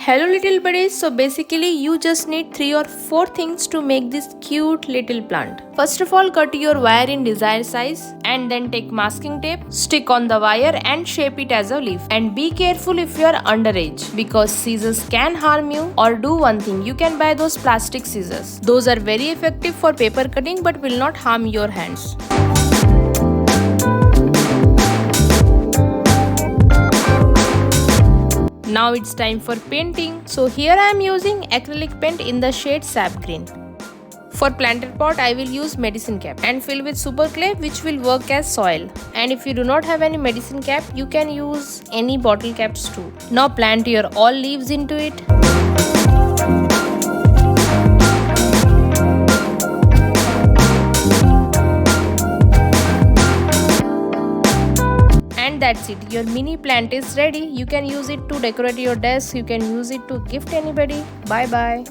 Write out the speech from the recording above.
Hello little buddies, so basically you just need 3 or 4 things to make this cute little plant. First of all, cut your wire in desired size and then take masking tape, stick on the wire and shape it as a leaf. And be careful if you are underage because scissors can harm you. Or do one thing, you can buy those plastic scissors. Those are very effective for paper cutting but will not harm your hands. Now it's time for painting. So here I am using acrylic paint in the shade sap green. For planted pot I will use medicine cap and fill with super clay which will work as soil. And if you do not have any medicine cap, you can use any bottle caps too. Now plant your all leaves into it. And that's it, your mini plant is ready. You can use it to decorate your desk, you can use it to gift anybody. Bye bye.